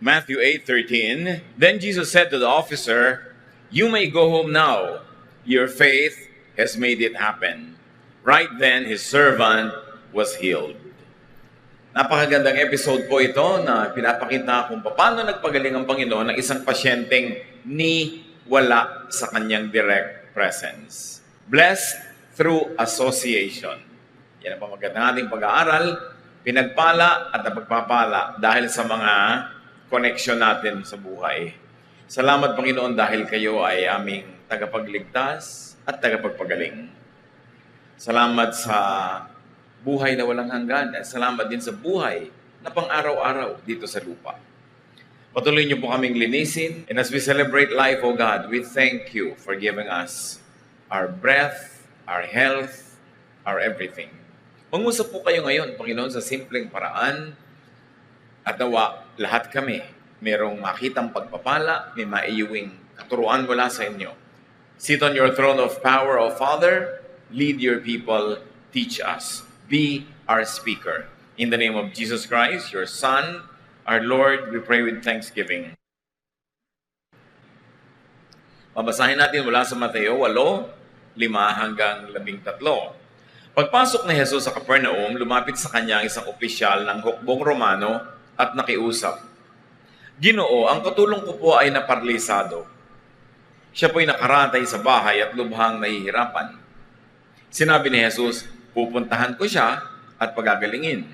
Matthew 8:13, then Jesus said to the officer, "You may go home now. Your faith has made it happen." Right then, his servant was healed. Napakagandang episode po ito na pinapakita kung paano nagpagaling ang Panginoon ng isang pasyenteng ni wala sa kanyang direct presence. Blessed through association. Yan ang pamagandang ating pag-aaral, pinagpala at napagpapala dahil sa mga connection natin sa buhay. Salamat Panginoon dahil kayo ay aming tagapagligtas at tagapagpagaling. Salamat sa buhay na walang hanggan at salamat din sa buhay na pang-araw-araw dito sa lupa. Patuloy niyo po kaming linisin, and as we celebrate life, O God, we thank you for giving us our breath, our health, our everything. Mangusap po kayo ngayon, Panginoon, sa simpleng paraan at nawa lahat kami merong makitang pagpapala, may maiuwing katuruan mula sa inyo. Sit on your throne of power, O Father, lead your people, teach us. Be our speaker. In the name of Jesus Christ, your Son, our Lord, we pray with thanksgiving. Babasahin natin mula sa Mateo 8:5-13. Pagpasok ni Jesus sa Capernaum, lumapit sa kanya isang opisyal ng hukbong Romano at nakiusap. "Ginoo, ang katulong ko po ay naparalisado. Siya po'y nakaratay sa bahay at lubhang nahihirapan." Sinabi ni Jesus, "Pupuntahan ko siya at pagagalingin."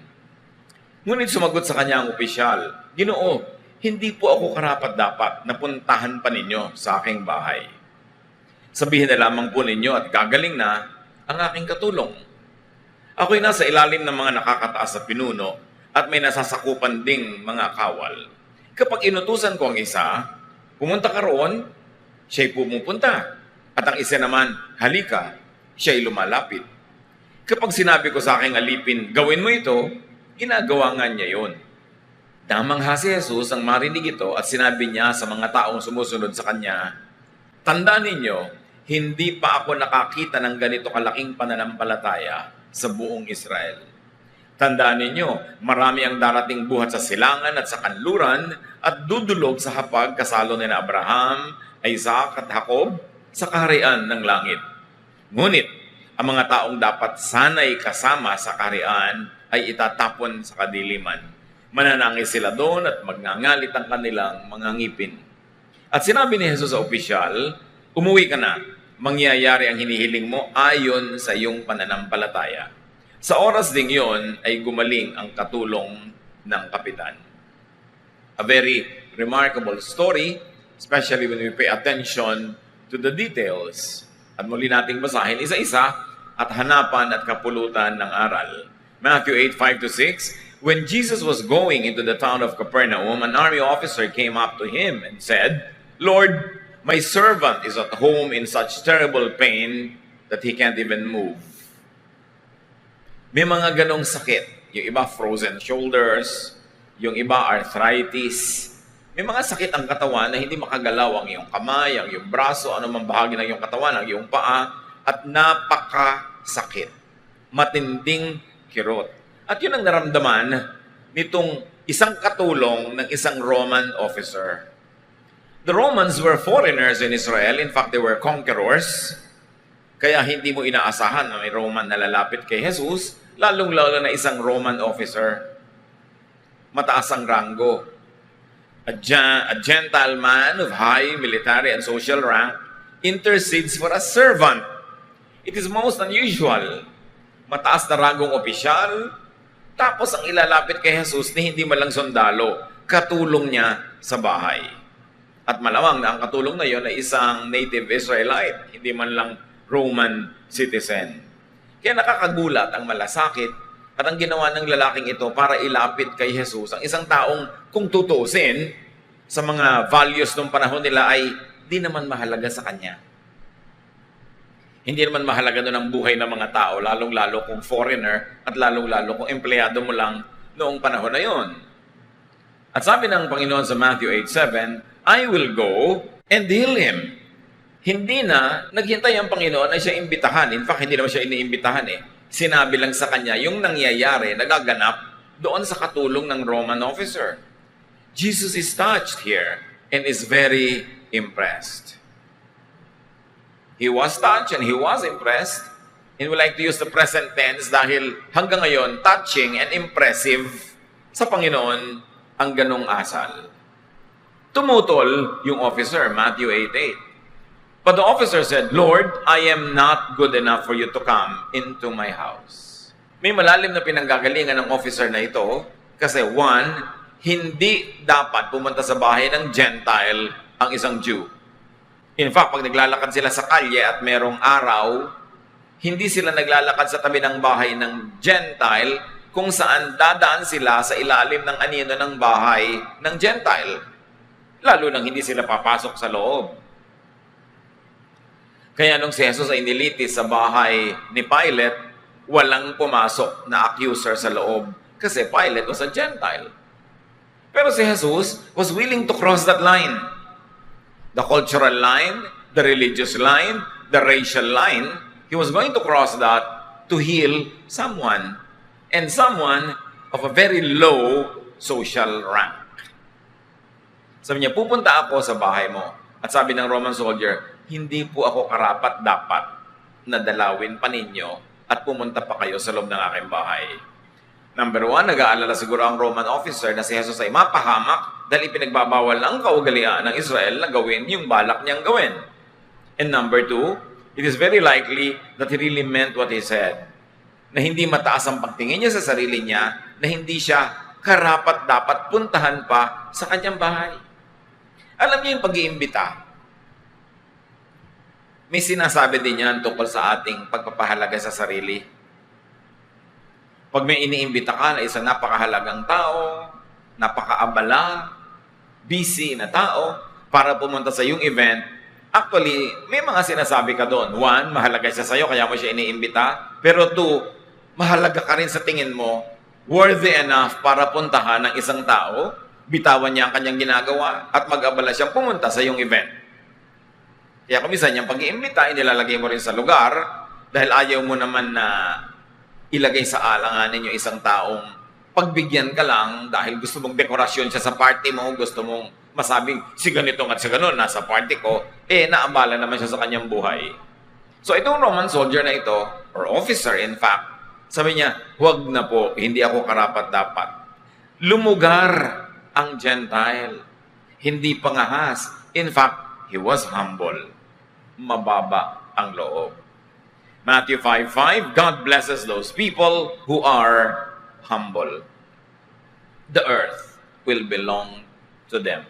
Ngunit sumagot sa kanya ang opisyal, "Ginoo, hindi po ako karapat-dapat na puntahan pa ninyo sa aking bahay. Sabihin na lamang po ninyo at gagaling na ang aking katulong. Ako'y nasa ilalim ng mga nakakataas sa pinuno at may nasasakupan ding mga kawal. Kapag inutusan ko ang isa, pumunta ka roon, siya'y pumupunta. At ang isa naman, halika, siya'y lumalapit. Kapag sinabi ko sa aking alipin, gawin mo ito, ginagawa nga niya yun." Damangha si Jesus ang marinig ito at sinabi niya sa mga taong sumusunod sa kanya, "Tandaan ninyo, hindi pa ako nakakita ng ganito kalaking pananampalataya sa buong Israel. Tandaan ninyo, marami ang darating buhat sa silangan at sa kanluran at dudulog sa hapag kasalo ni Abraham, Isaac at Jacob sa kaharian ng langit. Ngunit, ang mga taong dapat sana'y kasama sa kaharian ay itatapon sa kadiliman. Mananangis sila doon at magngangalit ang kanilang mga ngipin." At sinabi ni Jesus sa opisyal, "Umuwi ka na, mangyayari ang hinihiling mo ayon sa iyong pananampalataya." Sa oras ding yon ay gumaling ang katulong ng kapitan. A very remarkable story, especially when we pay attention to the details. At muli nating basahin isa-isa at hanapan at kapulutan ng aral. Matthew 8:5-6, when Jesus was going into the town of Capernaum, an army officer came up to him and said, "Lord, my servant is at home in such terrible pain that he can't even move." May mga ganong sakit. Yung iba frozen shoulders, yung iba arthritis. May mga sakit ang katawan na hindi makagalaw ang iyong kamay, ang iyong braso, anumang bahagi ng iyong katawan, ang iyong paa, at napakasakit. Matinding kirot. At yun ang naramdaman nitong isang katulong ng isang Roman officer. The Romans were foreigners in Israel. In fact, they were conquerors. Kaya hindi mo inaasahan na may Roman na lalapit kay Jesus, lalong-lalo na isang Roman officer. Mataas ang ranggo. A gentleman of high military and social rank intercedes for a servant. It is most unusual. Mataas na ranggong opisyal, tapos ang ilalapit kay Jesus ni hindi malang sundalo, katulong niya sa bahay. At malamang na ang katulong na yon ay isang native Israelite, hindi man lang Roman citizen. Kaya nakakagulat ang malasakit at ang ginawa ng lalaking ito para ilapit kay Jesus ang isang taong kung tutusin sa mga values ng panahon nila ay di naman mahalaga sa kanya. Hindi naman mahalaga doon ang buhay ng mga tao, lalong-lalo kung foreigner at lalong-lalo kung empleyado mo lang noong panahon na yon. At sabi ng Panginoon sa Matthew 8:7, "I will go and heal him." Hindi na naghintay ang Panginoon na siya imbitahan. In fact, hindi naman siya iniimbitahan eh. Sinabi lang sa kanya yung nangyayari, nagaganap doon sa katulong ng Roman officer. Jesus is touched here and is very impressed. He was touched and he was impressed. And we like to use the present tense dahil hanggang ngayon, touching and impressive sa Panginoon ang ganong asal. Tumutol yung officer, Matthew 8:8. But the officer said, Lord, I am not good enough for you to come into my house. May malalim na pinanggagalingan ng officer na ito kasi one, hindi dapat pumunta sa bahay ng Gentile ang isang Jew. In fact, pag naglalakad sila sa kalye at merong araw, hindi sila naglalakad sa tabi ng bahay ng Gentile kung saan dadaan sila sa ilalim ng anino ng bahay ng Gentile. Lalo nang hindi sila papasok sa loob. Kaya nung si Jesus ay nilitis sa bahay ni Pilate, walang pumasok na accuser sa loob kasi Pilate was a Gentile. Pero si Jesus was willing to cross that line. The cultural line, the religious line, the racial line, he was going to cross that to heal someone. And someone of a very low social rank. Sabi niya, pupunta ako sa bahay mo. At sabi ng Roman soldier, hindi po ako karapat-dapat na dalawin pa ninyo at pumunta pa kayo sa loob ng aking bahay. Number one, nag-aalala siguro ang Roman officer na si Jesus ay mapahamak dahil ipinagbabawal ng kaugalian ng Israel na gawin yung balak niyang gawin. And number two, it is very likely that he really meant what he said. Na hindi mataas ang pagtingin niya sa sarili niya, na hindi siya karapat-dapat puntahan pa sa kanyang bahay. Alam niyo yung pag-iimbita, may sinasabi din yan tungkol sa ating pagpapahalaga sa sarili. Pag may iniimbita ka na isang napakahalagang tao, napakaabala, busy na tao, para pumunta sa iyong event, actually, may mga sinasabi ka doon. One, mahalaga siya sa'yo, kaya mo siya iniimbita. Pero two, mahalaga ka rin sa tingin mo, worthy enough para puntahan ng isang tao, bitawan niya ang kanyang ginagawa, at mag-abala siyang pumunta sa iyong event. Kaya kung minsan yung pag-iimbita, inilalagay mo rin sa lugar dahil ayaw mo naman na ilagay sa alanganin yung isang taong pagbigyan ka lang dahil gusto mong dekorasyon siya sa party mo, gusto mong masabing si ganito at si ganon nasa party ko, naabala naman siya sa kanyang buhay. So itong Roman soldier na ito, or officer in fact, sabi niya, huwag na po, hindi ako karapat-dapat. Lumugar ang Gentile, hindi pangahas. In fact, he was humble. Mababa ang loob. Matthew 5:5, God blesses those people who are humble. The earth will belong to them.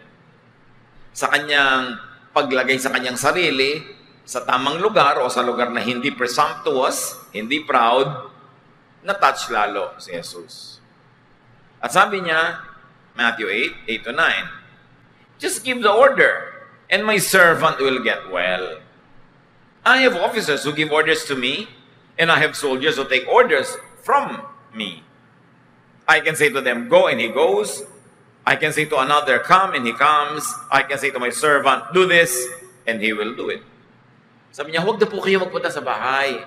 Sa kanyang paglagay sa kanyang sarili, sa tamang lugar o sa lugar na hindi presumptuous, hindi proud, na-touch lalo si Jesus. At sabi niya, Matthew 8:8-9, just give the order, and my servant will get well. I have officers who give orders to me, and I have soldiers who take orders from me. I can say to them, go, and he goes. I can say to another, come, and he comes. I can say to my servant, do this, and he will do it. Sabi niya, huwag na po kayo magpunta sa bahay.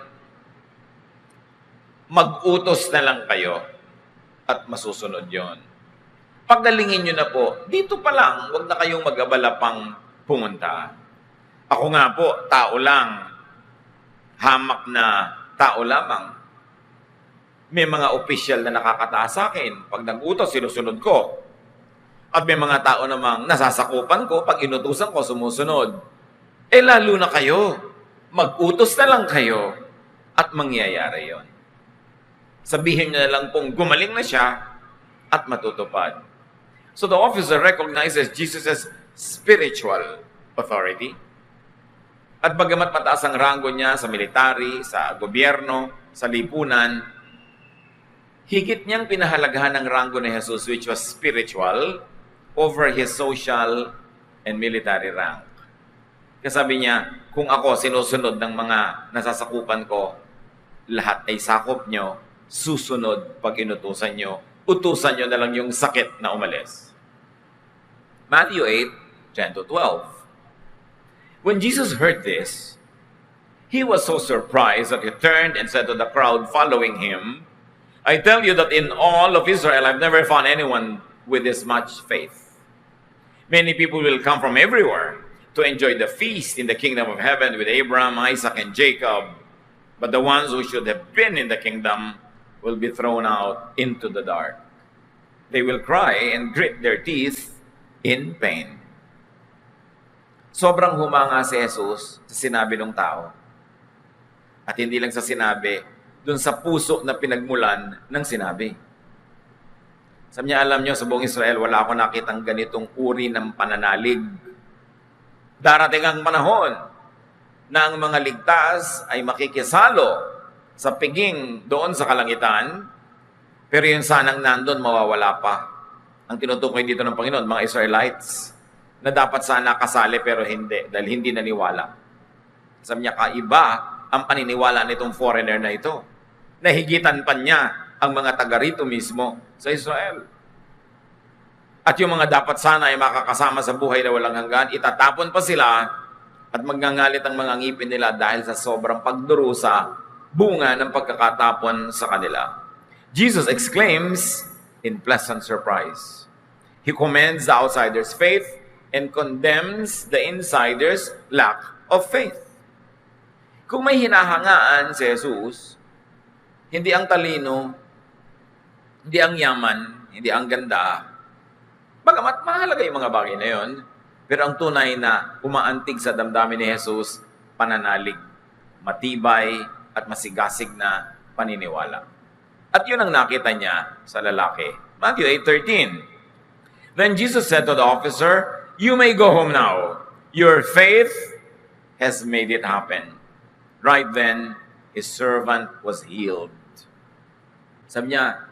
Mag-utos na lang kayo at masusunod yon. Pagdalingin nyo na po, dito pa lang, huwag na kayong mag-abala pang pumunta. Ako nga po, tao lang. Hamak na tao lamang. May mga opisyal na nakakataas sa akin. Pag nag-utos, sinusunod ko. At may mga tao namang nasasakupan ko, pag inutusan ko, sumusunod. Lalo na kayo. Mag-utos na lang kayo at mangyayari yon. Sabihin niyo na lang pong gumaling na siya at matutupad. So the officer recognizes Jesus' spiritual authority. At bagamat mataas ang ranggo niya sa military, sa gobyerno, sa lipunan, higit niyang pinahalagahan ng ranggo ni Jesus which was spiritual over his social and military rank. Kasabi niya, kung ako sinusunod ng mga nasasakupan ko, lahat ay sakop nyo, susunod pag inutusan nyo, utusan nyo na lang yung sakit na umalis. Matthew 8:10-12. When Jesus heard this, he was so surprised that he turned and said to the crowd following him, I tell you that in all of Israel, I've never found anyone with this much faith. Many people will come from everywhere to enjoy the feast in the kingdom of heaven with Abraham, Isaac, and Jacob. But the ones who should have been in the kingdom will be thrown out into the dark. They will cry and grit their teeth in pain. Sobrang humanga si Jesus sa sinabi ng tao. At hindi lang sa sinabi, dun sa puso na pinagmulan ng sinabi. Sabi niya, alam niyo, sa buong Israel, wala ako nakitang ganitong uri ng pananalig. Darating ang panahon na ang mga ligtas ay makikisalo sa piging doon sa kalangitan, pero yung sanang nandun, mawawala pa. Ang tinutukoy dito ng Panginoon, mga Israelites, na dapat sana kasali pero hindi, dahil hindi naniwala. Sabi niya, kaiba ang paniniwala nitong foreigner na ito. Nahigitan pa niya ang mga taga rito mismo sa Israel. At yung mga dapat sana ay makakasama sa buhay na walang hanggan, itatapon pa sila at magngangalit ang mga ngipin nila dahil sa sobrang pagdurusa, bunga ng pagkakatapon sa kanila. Jesus exclaims in pleasant surprise. He commends the outsider's faith and condemns the insider's lack of faith. Kung may hinahangaan si Jesus, hindi ang talino, hindi ang yaman, hindi ang ganda. Bagamat mahalaga yung mga bagay na yon, pero ang tunay na umaantig sa damdamin ni Jesus, pananalig, matibay at masigasig na paniniwala. At yun ang nakita niya sa lalaki. Matthew 8:13. Then Jesus said to the officer, "You may go home now. Your faith has made it happen." Right then, his servant was healed. Sabi niya,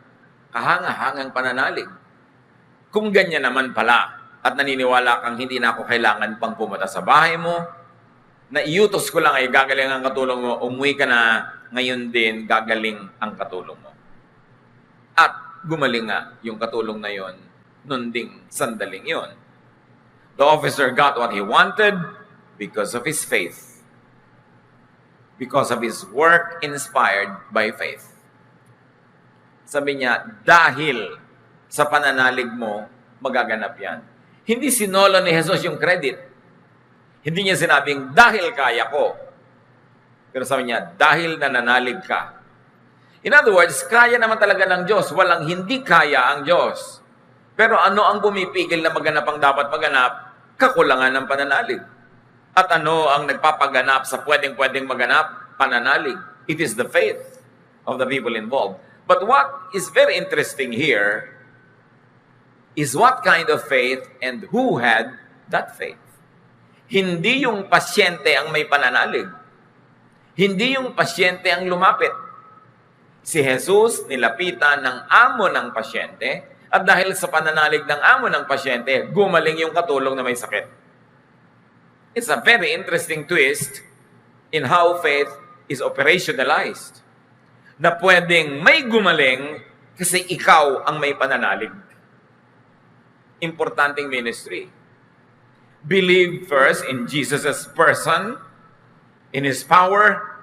kahanga-hangang pananalig. Kung ganyan naman pala, at naniniwala kang hindi na ako kailangan pang pumunta sa bahay mo, na iutos ko lang ay gagaling ang katulong mo, umuwi ka na, ngayon din gagaling ang katulong mo. At gumaling nga yung katulong na yon, nun ding sandaling yon. The officer got what he wanted because of his faith. Because of his work inspired by faith. Sabi niya, dahil sa pananalig mo, magaganap yan. Hindi sinolo ni Jesus yung credit. Hindi niya sinabing, dahil kaya ko. Pero sabi niya, dahil nananalig ka. In other words, kaya naman talaga ng Diyos. Walang hindi kaya ang Diyos. Pero ano ang pumipigil na maganap ang dapat maganap? Kakulangan ng pananalig. At ano ang nagpapaganap sa pwedeng-pwedeng maganap? Pananalig. It is the faith of the people involved. But what is very interesting here is what kind of faith and who had that faith. Hindi yung pasyente ang may pananalig. Hindi yung pasyente ang lumapit. Si Jesus nilapitan ng amo ng pasyente at dahil sa pananalig ng amo ng pasyente, gumaling yung katulong na may sakit. It's a very interesting twist in how faith is operationalized. Na pwedeng may gumaling kasi ikaw ang may pananalig. Importanteng ministry. Believe first in Jesus' person, in His power,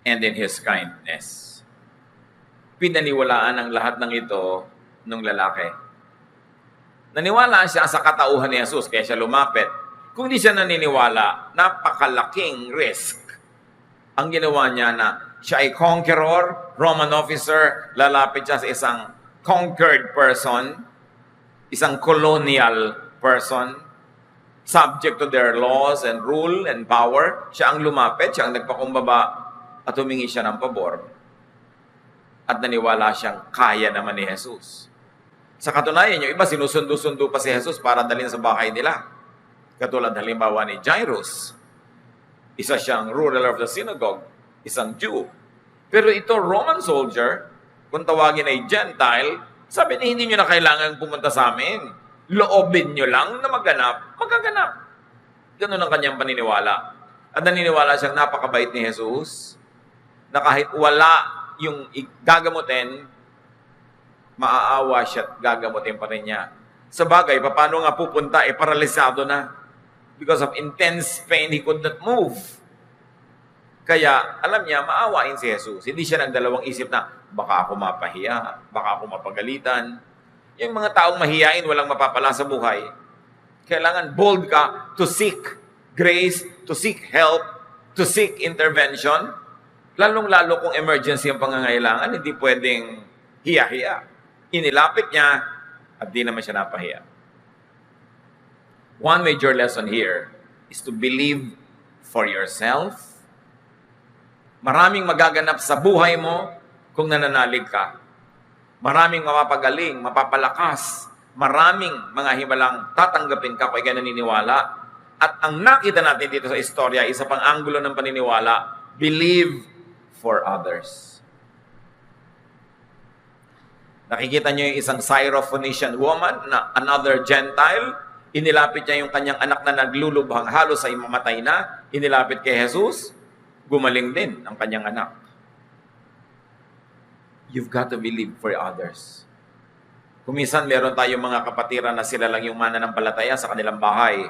and in His kindness. Pinaniwalaan ang lahat ng ito nung lalaki. Naniwala siya sa katauhan ni Jesus kaya siya lumapit. Kung di siya naniniwala, napakalaking risk ang ginawa niya na siya ay conqueror, Roman officer, lalapit siya sa isang conquered person, isang colonial person, subject to their laws and rule and power. Siya ang lumapit, siya ang nagpakumbaba at humingi siya ng pabor. At naniwala siyang kaya naman ni Jesus. Sa katunayan, yung iba sinusundo-sundo pa si Jesus para dalhin sa bahay nila. Katulad halimbawa ni Jairus. Isa siyang ruler of the synagogue, isang Jew. Pero ito, Roman soldier, kung tawagin ay Gentile, sabi niya, hindi nyo na kailangan pumunta sa amin. Loobin nyo lang na maganap, magaganap. Ganun ang kanyang paniniwala. At naniniwala siyang napakabait ni Jesus, na kahit wala yung gagamutin, maaawa siya at gagamutin pa rin niya. Sa bagay, paano nga pupunta, paralisado na. Because of intense pain, he could not move. Kaya, alam niya, maawain si Jesus. Hindi siya nagdalawang isip na, baka ako mapahiya, baka ako mapagalitan. Yung mga taong mahiyain, walang mapapala sa buhay. Kailangan bold ka to seek grace, to seek help, to seek intervention. Lalong-lalo kung emergency ang pangangailangan, hindi pwedeng hiya-hiya. Inilapit niya at di naman siya napahiya. One major lesson here is to believe for yourself. Maraming magaganap sa buhay mo kung nananalig ka. Maraming mapapagaling, mapapalakas. Maraming mga himalang tatanggapin ka kung ikay naniniwala. At ang nakita natin dito sa istorya, isa pang anggulo ng paniniwala, believe for others. Nakikita niyo yung isang Syrophoenician woman na another Gentile. Inilapit niya yung kanyang anak na naglulubhang halos ay mamatay na. Inilapit kay Jesus. Gumaling din ang kanyang anak. You've got to believe for others. Kung minsan meron tayong mga kapatiran na sila lang yung mananampalataya sa kanilang bahay,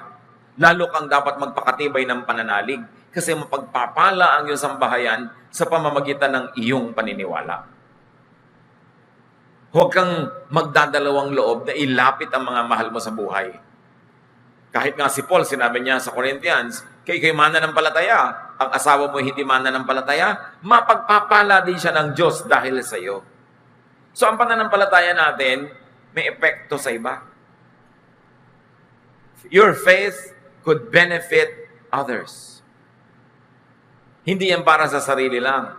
lalo kang dapat magpakatibay ng pananalig kasi mapagpapala ang iyong sambahayan sa pamamagitan ng iyong paniniwala. Huwag kang magdadalawang loob na ilapit ang mga mahal mo sa buhay. Kahit nga si Paul, sinabi niya sa Corinthians, kayo mananampalataya, ang asawa mo hindi mananampalataya, mapagpapala din siya ng Diyos dahil sa iyo. So ang pananampalataya natin, may epekto sa iba. Your faith could benefit others. Hindi yan para sa sarili lang.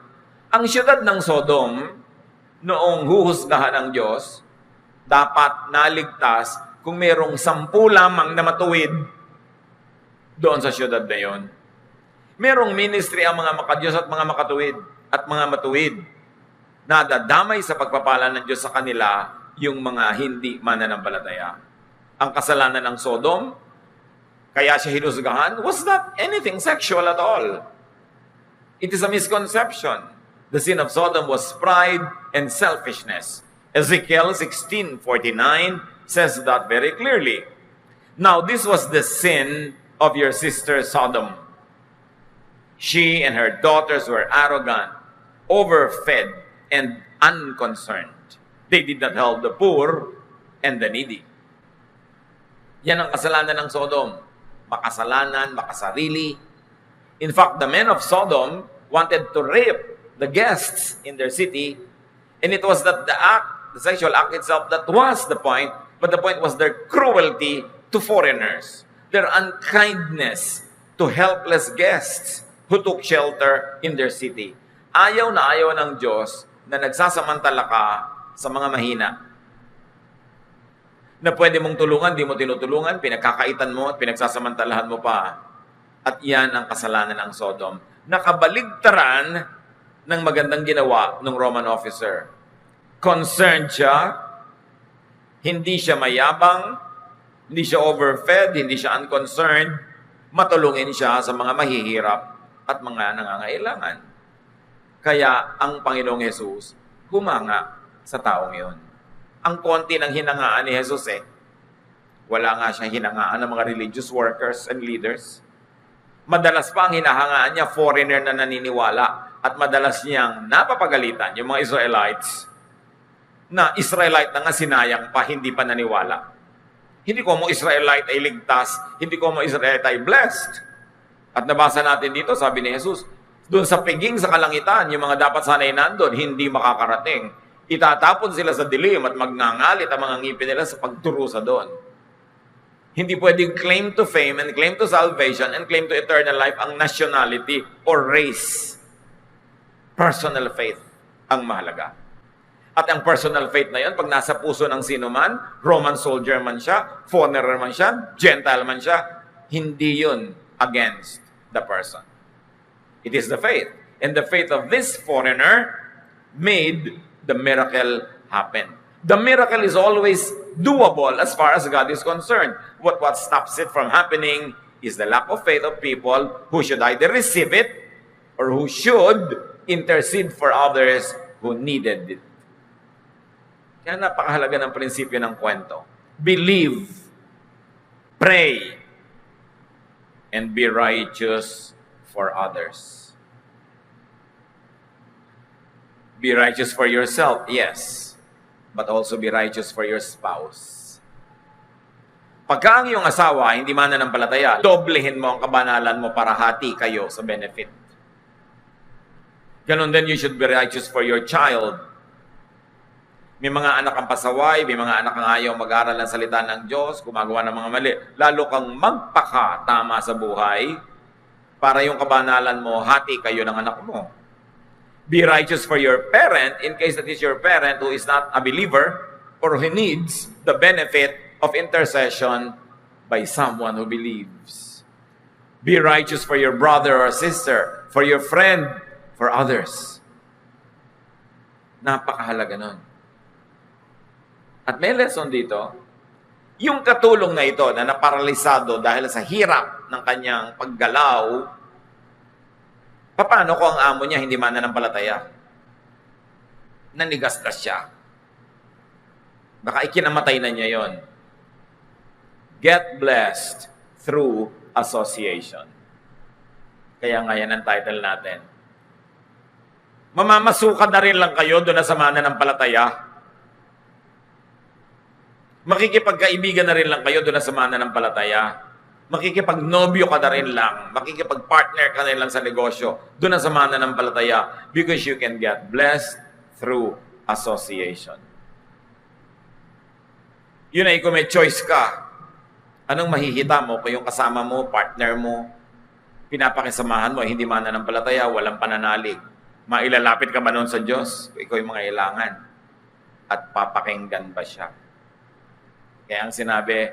Ang siyudad ng Sodom, noong huhusgahan ng Diyos, dapat naligtas kung merong 10 lamang na matuwid doon sa siyudad na yon. Merong ministry ang mga makadiyos at mga makatuwid at mga matuwid. Nadadamay sa pagpapala ng Diyos sa kanila yung mga hindi mananampalataya. Ang kasalanan ng Sodom, kaya siya hinusgahan, was not anything sexual at all. It is a misconception. The sin of Sodom was pride and selfishness. Ezekiel 16:49 says that very clearly. Now, this was the sin of your sister Sodom. She and her daughters were arrogant, overfed, and unconcerned. They did not help the poor and the needy. Yan ang kasalanan ng Sodom. Makasalanan, makasarili. In fact, the men of Sodom wanted to rape the guests in their city, and it was that the sexual act itself that was the point, but the point was their cruelty to foreigners, their unkindness to helpless guests who took shelter in their city. Ayaw ng Diyos na nagsasamantala ka sa mga mahina. Na pwede mong tulungan, di mo tinutulungan, pinagkakaitan mo at pinagsasamantalahan mo pa. At yan ang kasalanan ng Sodom. Nakabaligtaran ng magandang ginawa ng Roman officer. Concerned siya, hindi siya mayabang, hindi siya overfed, hindi siya unconcerned, matulungin siya sa mga mahihirap at mga nangangailangan. Kaya ang Panginoong Jesus humanga sa taong yon. Ang konti ng hinangaan ni Jesus wala nga siyang hinangaan ng mga religious workers and leaders. Madalas pa ang hinahangaan niya, foreigner na naniniwala, at madalas niyang napapagalitan yung mga Israelites na Israelite na nga sinayang pa, hindi pa naniwala. Hindi ko mo Israelite ay ligtas, hindi ko mo Israelite ay blessed. At nabasa natin dito, sabi ni Jesus, doon sa piging sa kalangitan, yung mga dapat sanay nandun, hindi makakarating. Itatapon sila sa dilim at magngangalit ang mga ngipin nila sa pagturusa doon. Hindi pwedeng claim to fame and claim to salvation and claim to eternal life ang nationality or race. Personal faith ang mahalaga. At ang personal faith na yun, pag nasa puso ng sino man, Roman soldier man siya, foreigner man siya, Gentile man siya, hindi yun against the person. It is the faith. And the faith of this foreigner made the miracle happen. The miracle is always doable as far as God is concerned. What stops it from happening is the lack of faith of people who should either receive it or who should intercede for others who needed it. Kaya napakahalaga ng prinsipyo ng kwento. Believe, pray, and be righteous for others. Be righteous for yourself, yes, but also be righteous for your spouse. Pagka ang iyong asawa hindi mananampalataya, doblehin mo ang kabanalan mo para hati kayo sa benefit. Ganon din, you should be righteous for your child. May mga anak ang pasaway, may mga anak ang ayaw mag-aral ng salita ng Diyos, gumagawa ng mga mali. Lalo kang magpaka-tama sa buhay para yung kabanalan mo, hati kayo ng anak mo. Be righteous for your parent in case that is your parent who is not a believer or who needs the benefit of intercession by someone who believes. Be righteous for your brother or sister, for your friend, for others. Napakahalaga nun. At may lesson dito, yung katulong na ito na naparalisado dahil sa hirap ng kanyang paggalaw, paano kung ang amo niya hindi mananampalataya? Nanigasgas siya. Baka ikinamatay na niya yon. Get blessed through association. Kaya nga yan ang title natin. Mamamasukan na rin lang kayo doon na sa mananampalataya. Makikipagkaibigan na rin lang kayo doon na sa mananampalataya. Makikipagnobyo ka na rin lang. Makikipagpartner ka na rin lang sa negosyo doon na sa mananampalataya because you can get blessed through association. Yun ay kung may choice ka. Anong mahihita mo kung yung kasama mo, partner mo, pinapakisamahan mo, hindi mananampalataya, walang pananalig. Mailalapit ka ba noon sa Diyos? Ikaw yung mga ilangan. At papakinggan ba siya? Kaya ang sinabi,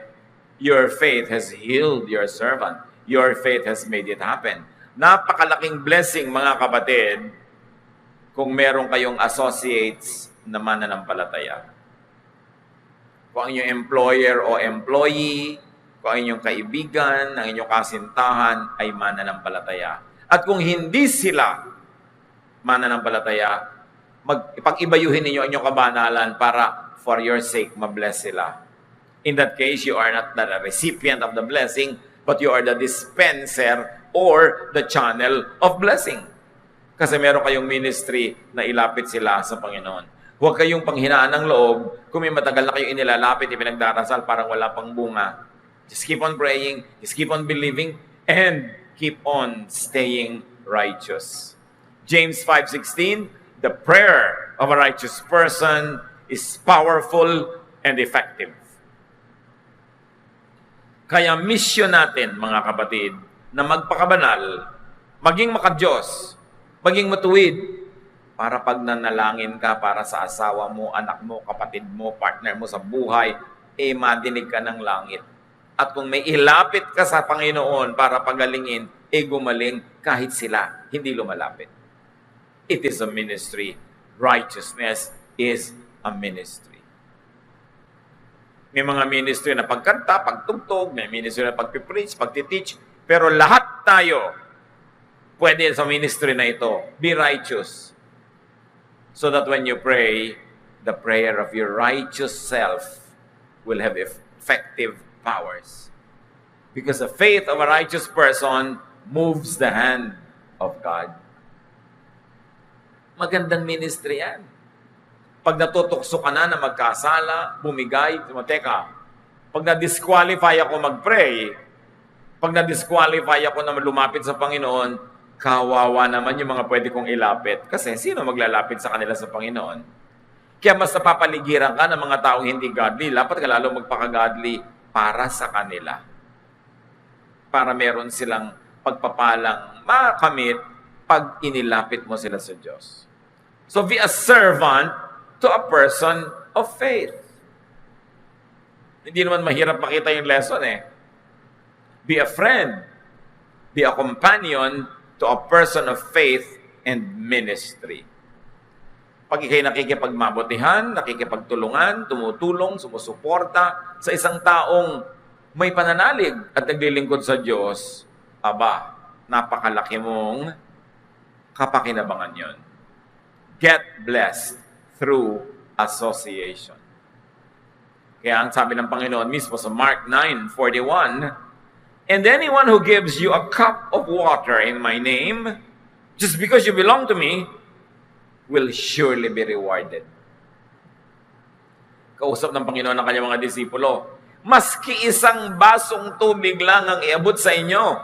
your faith has healed your servant. Your faith has made it happen. Napakalaking blessing, mga kapatid, kung meron kayong associates na mananampalataya. Kung ang inyong employer o employee, kung ang inyong kaibigan, ang inyong kasintahan ay mananampalataya. At kung hindi sila mananampalataya, pag-ibayuhin ninyo ang inyong kabanalan para for your sake, mabless sila. In that case, you are not the recipient of the blessing, but you are the dispenser or the channel of blessing. Kasi meron kayong ministry na ilapit sila sa Panginoon. Huwag kayong panghinaan ng loob kung may matagal na kayong inilalapit, ipinagdarasal, parang wala pang bunga. Just keep on praying, just keep on believing, and keep on staying righteous. James 5:16, the prayer of a righteous person is powerful and effective. Kaya mission natin, mga kapatid, na magpakabanal, maging makadiyos, maging matuwid, para pag nanalangin ka para sa asawa mo, anak mo, kapatid mo, partner mo sa buhay, madinig ka ng langit. At kung may ilapit ka sa Panginoon para pagalingin, gumaling kahit sila hindi lumalapit. It is a ministry. Righteousness is a ministry. May mga ministry na pagkanta, pagtugtog, may ministry na pagpipreach, pagtiteach, pero lahat tayo pwede sa ministry na ito. Be righteous. So that when you pray, the prayer of your righteous self will have effective powers. Because the faith of a righteous person moves the hand of God. Magandang ministry yan. Pag natutukso ka na magkasala, bumigay, teka, pag na-disqualify ako mag-pray, pag na-disqualify ako na lumapit sa Panginoon, kawawa naman yung mga pwede kong ilapit. Kasi sino maglalapit sa kanila sa Panginoon? Kaya mas napapaligiran ka ng mga taong hindi godly, dapat ka lalo magpaka-godly para sa kanila. Para meron silang pagpapalang makamit pag inilapit mo sila sa Diyos. So be a servant to a person of faith. Hindi naman mahirap makita yung lesson eh. Be a friend. Be a companion to a person of faith and ministry. Pag ikay nakikipagmabutihan, nakikipagtulungan, tumutulong, sumusuporta sa isang taong may pananalig at naglilingkod sa Diyos, napakalaki mong kapakinabangan yon. Get blessed through association. Kaya ang sabi ng Panginoon mismo sa Mark 9:41, and anyone who gives you a cup of water in my name, just because you belong to me, will surely be rewarded. Kausap ng Panginoon ng kanyang mga disipulo, Maski isang basong tubig lang ang iabot sa inyo.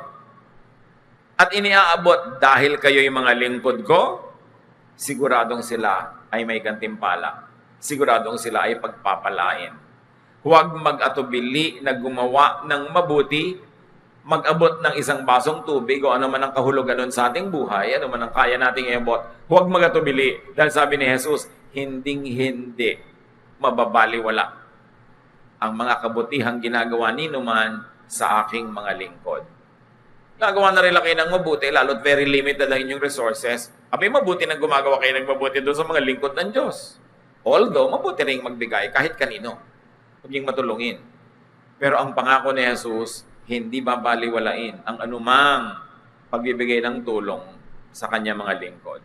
At iniaabot dahil kayo'y mga lingkod ko, siguradong sila ay may gantimpala. Siguradong sila ay pagpapalain. Huwag mag-atubili na gumawa ng mabuti, mag-abot ng isang basong tubig o ano man ang kahulugan nun sa ating buhay, ano man ang kaya nating iabot. Huwag mag-atubili dahil sabi ni Jesus, hinding-hindi mababaliwala ang mga kabutihang ginagawa ni numan sa aking mga lingkod. Gagawa na rin kayo ng mabuti, lalo't very limited ang inyong resources. Abay, mabuti na gumagawa kayo ng mabuti doon sa mga lingkod ng Diyos. Although, mabuti rin magbigay kahit kanino. Huwag yung matulungin. Pero ang pangako ni Jesus, hindi babaliwalain ang anumang pagbibigay ng tulong sa kanya mga lingkod.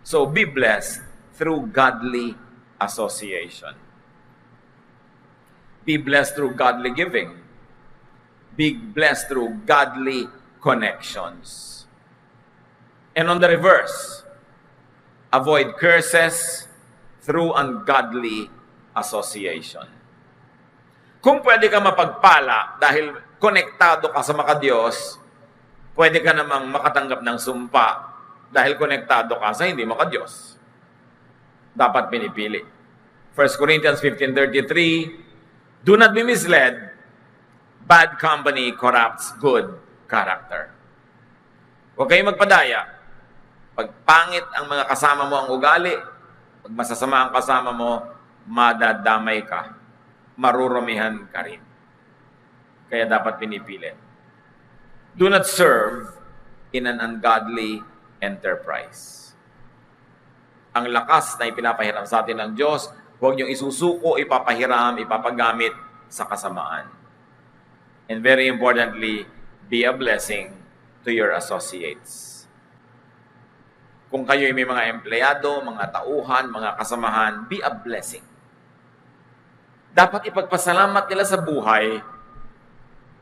So, be blessed through godly association. Be blessed through godly giving. Be blessed through godly connections. And on the reverse, avoid curses through ungodly association. Kung pwede ka mapagpala dahil konektado ka sa makadiyos, pwede ka namang makatanggap ng sumpa dahil konektado ka sa hindi makadiyos. Dapat pinipili. 1 Corinthians 15:33, do not be misled. Bad company corrupts good character. Huwag kayong magpadaya. Pag pangit ang mga kasama mo ang ugali, pag masasama ang kasama mo, madadamay ka. Marurumihan ka rin. Kaya dapat pinipili. Do not serve in an ungodly enterprise. Ang lakas na ipinapahiram sa atin ng Diyos, huwag niyong isusuko, ipapahiram, ipapagamit sa kasamaan. And very importantly, be a blessing to your associates. Kung kayo'y may mga empleyado, mga tauhan, mga kasamahan, be a blessing. Dapat ipagpasalamat nila sa buhay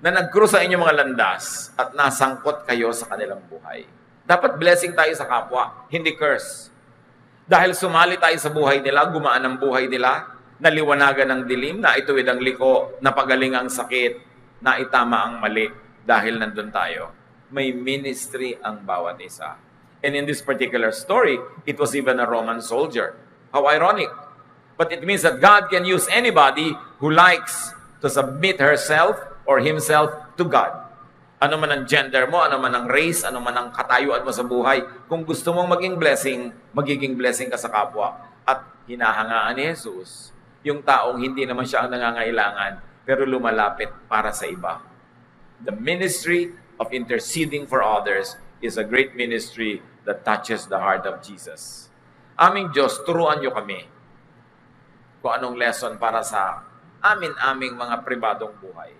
na nag-cross sa inyong mga landas at nasangkot kayo sa kanilang buhay. Dapat blessing tayo sa kapwa, hindi curse. Dahil sumali tayo sa buhay nila, gumaan ang buhay nila, naliwanagan ng dilim, naituwid ang liko, napagaling ang sakit, naitama ang mali dahil nandun tayo. May ministry ang bawat isa. And in this particular story, it was even a Roman soldier. How ironic. But it means that God can use anybody who likes to submit herself or himself to God. Ano man ang gender mo, ano man ang race, ano man ang katayuan mo sa buhay, kung gusto mong maging blessing, magiging blessing ka sa kapwa. At hinahangaan ni Jesus, yung taong hindi naman siya ang nangangailangan, pero lumalapit para sa iba. The ministry of interceding for others is a great ministry that touches the heart of Jesus. Aming Diyos, turuan niyo kami kung anong lesson para sa aming mga pribadong buhay.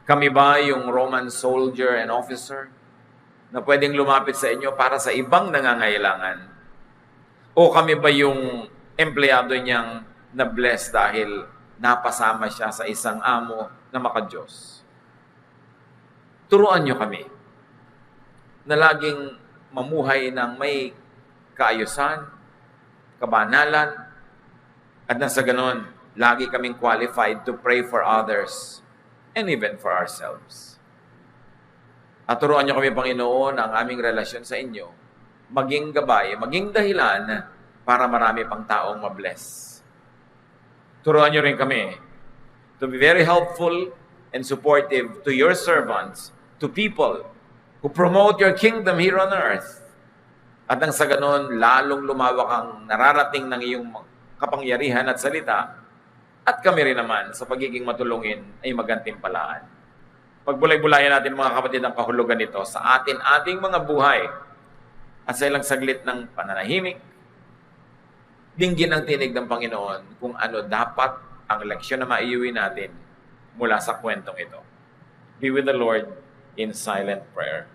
Kami ba yung Roman soldier and officer na pwedeng lumapit sa inyo para sa ibang nangangailangan? O kami ba yung empleyado niyang na-bless dahil napasama siya sa isang amo na makadiyos? Turuan niyo kami na laging mamuhay ng may kaayusan, kabanalan, at nasa ganon, lagi kaming qualified to pray for others and even for ourselves. At turuan niyo kami, Panginoon, ang aming relasyon sa inyo, maging gabay, maging dahilan para marami pang taong mabless. Turuan niyo rin kami to be very helpful and supportive to your servants, to people who promote your kingdom here on earth. At nang sa ganon, lalong lumawak ang nararating ng iyong kapangyarihan at salita, at kami rin naman sa pagiging matulungin ay magantimpalaan. Pagbulay-bulayan natin mga kapatid ang kahulugan nito sa ating mga buhay at sa ilang saglit ng pananahimik, dinggin ang tinig ng Panginoon kung ano dapat ang leksyon na maiuwi natin mula sa kwentong ito. Be with the Lord in silent prayer.